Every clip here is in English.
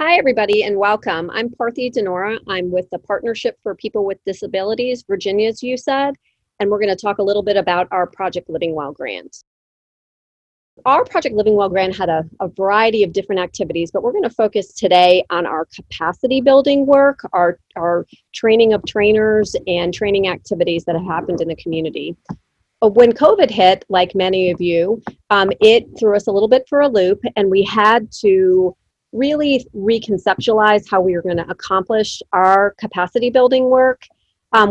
Hi, everybody, and welcome. I'm Parthy Denora. I'm with the Partnership for People with Disabilities, Virginia's USAID, and we're going to talk a little bit about our Project Living Well grant. Our Project Living Well grant had a variety of different activities, but we're going to focus today on our capacity building work, our training of trainers, and training activities that have happened in the community. When COVID hit, like many of you, it threw us a little bit for a loop, and we had to really reconceptualize how we were going to accomplish our capacity building work.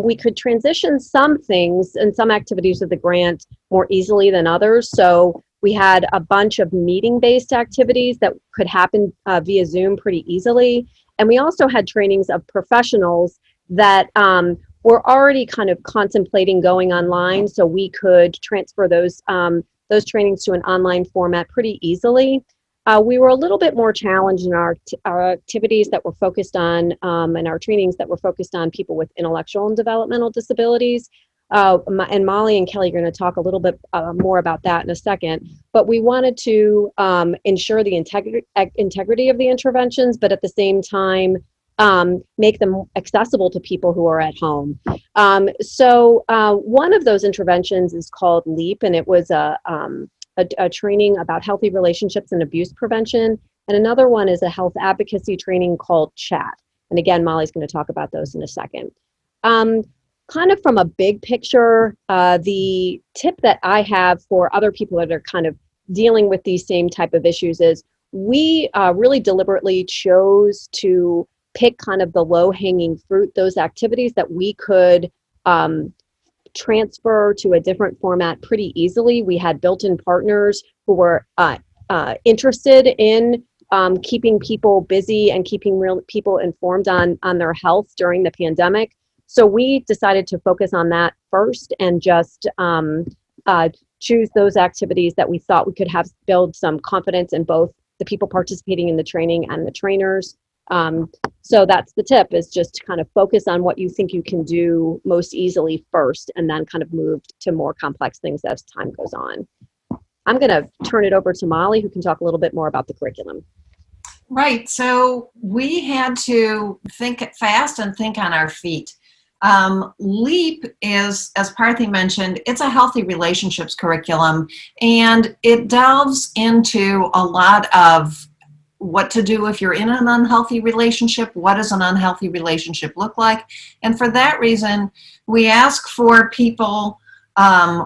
We could transition some things and some activities of the grant more easily than others. So we had a bunch of meeting-based activities that could happen via Zoom pretty easily. And we also had trainings of professionals that were already kind of contemplating going online, so we could transfer those trainings to an online format pretty easily. We were a little bit more challenged in our activities that were focused on, and our trainings that were focused on people with intellectual and developmental disabilities. And Molly and Kelly are going to talk a little bit more about that in a second. But we wanted to ensure the integrity of the interventions, but at the same time, make them accessible to people who are at home. So one of those interventions is called LEAP, and it was a training about healthy relationships and abuse prevention. And another one is a health advocacy training called CHAT. And again, Molly's going to talk about those in a second. Kind of from a big picture, the tip that I have for other people that are kind of dealing with these same type of issues is we really deliberately chose to pick kind of the low-hanging fruit, those activities that we could transfer to a different format pretty easily. We had built-in partners who were interested in keeping people busy and keeping real people informed on their health during the pandemic. So we decided to focus on that first and just choose those activities that we thought we could have build some confidence in both the people participating in the training and the trainers. So that's the tip, is just to kind of focus on what you think you can do most easily first, and then kind of move to more complex things as time goes on. I'm going to turn it over to Molly, who can talk a little bit more about the curriculum. Right. So we had to think fast and think on our feet. LEAP is, as Parthy mentioned, it's a healthy relationships curriculum, and it delves into a lot of what to do if you're in an unhealthy relationship. What does an unhealthy relationship look like? And for that reason, we ask for people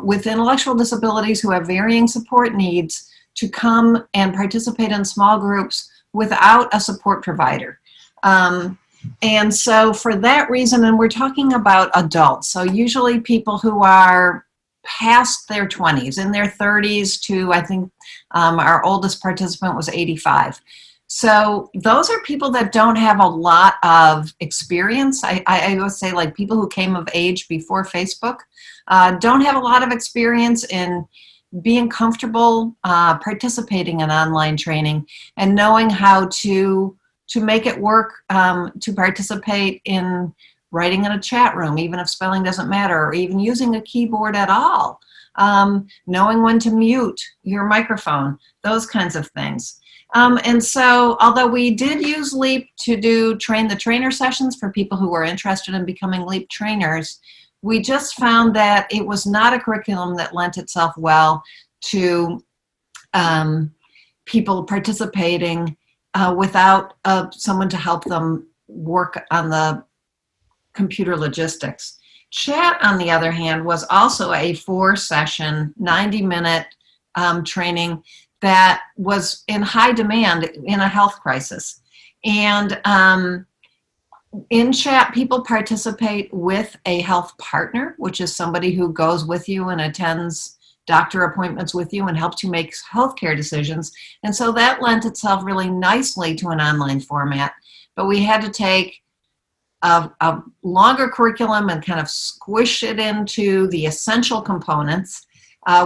with intellectual disabilities who have varying support needs to come and participate in small groups without a support provider. And so for that reason, and we're talking about adults, so usually people who are past their 20s, in their 30s to, I think, our oldest participant was 85. So those are people that don't have a lot of experience. I would say, like, people who came of age before Facebook don't have a lot of experience in being comfortable participating in online training and knowing how to make it work, to participate in writing in a chat room, even if spelling doesn't matter, or even using a keyboard at all, knowing when to mute your microphone, those kinds of things. And so, although we did use LEAP to do train the trainer sessions for people who were interested in becoming LEAP trainers, we just found that it was not a curriculum that lent itself well to people participating without someone to help them work on the computer logistics. Chat, on the other hand, was also a 4-session, 90-minute training that was in high demand in a health crisis. And in Chat, people participate with a health partner, which is somebody who goes with you and attends doctor appointments with you and helps you make healthcare decisions. And so that lent itself really nicely to an online format. But we had to take a longer curriculum and kind of squish it into the essential components.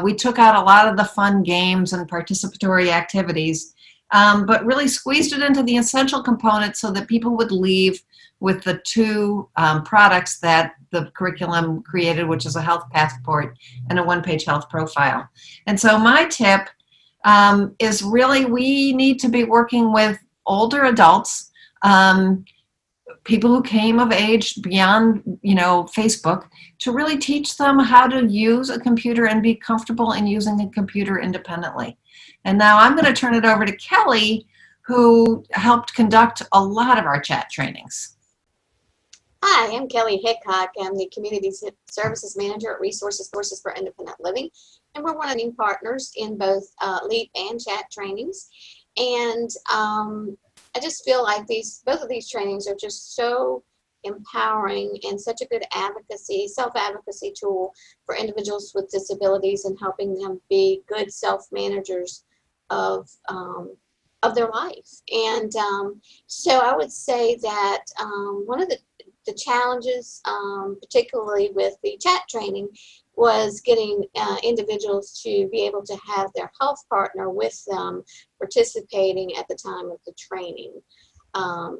We took out a lot of the fun games and participatory activities, but really squeezed it into the essential components so that people would leave with the two products that the curriculum created, which is a health passport and a one-page health profile. And so my tip is really, we need to be working with older adults people who came of age beyond, Facebook, to really teach them how to use a computer and be comfortable in using a computer independently. And now I'm going to turn it over to Kelly, who helped conduct a lot of our chat trainings. Hi, I'm Kelly Hickok. I'm the Community Services Manager at Resources for Independent Living, and we're one of the partners in both LEAP and chat trainings. And I just feel like both of these trainings are just so empowering and such a good self-advocacy tool for individuals with disabilities and helping them be good self-managers of their life. And so I would say that one of the challenges, particularly with the chat training, was getting individuals to be able to have their health partner with them participating at the time of the training.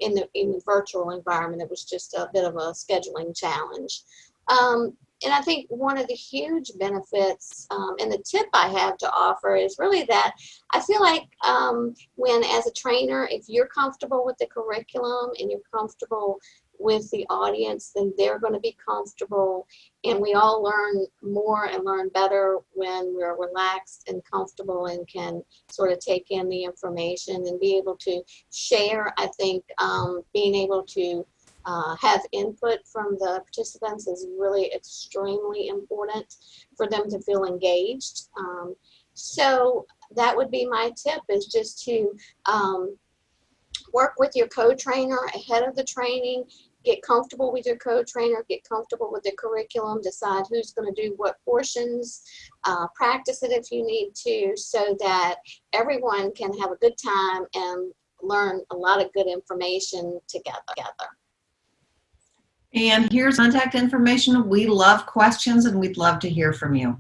In the virtual environment, it was just a bit of a scheduling challenge. And I think one of the huge benefits and the tip I have to offer is really that I feel like when, as a trainer, if you're comfortable with the curriculum and you're comfortable with the audience, then they're going to be comfortable, and we all learn more and learn better when we're relaxed and comfortable and can sort of take in the information and be able to share. I think being able to have input from the participants is really extremely important for them to feel engaged. So that would be my tip, is just to work with your co-trainer ahead of the training. Get comfortable with your co-trainer, get comfortable with the curriculum, decide who's going to do what portions, practice it if you need to, so that everyone can have a good time and learn a lot of good information together. And here's contact information. We love questions and we'd love to hear from you.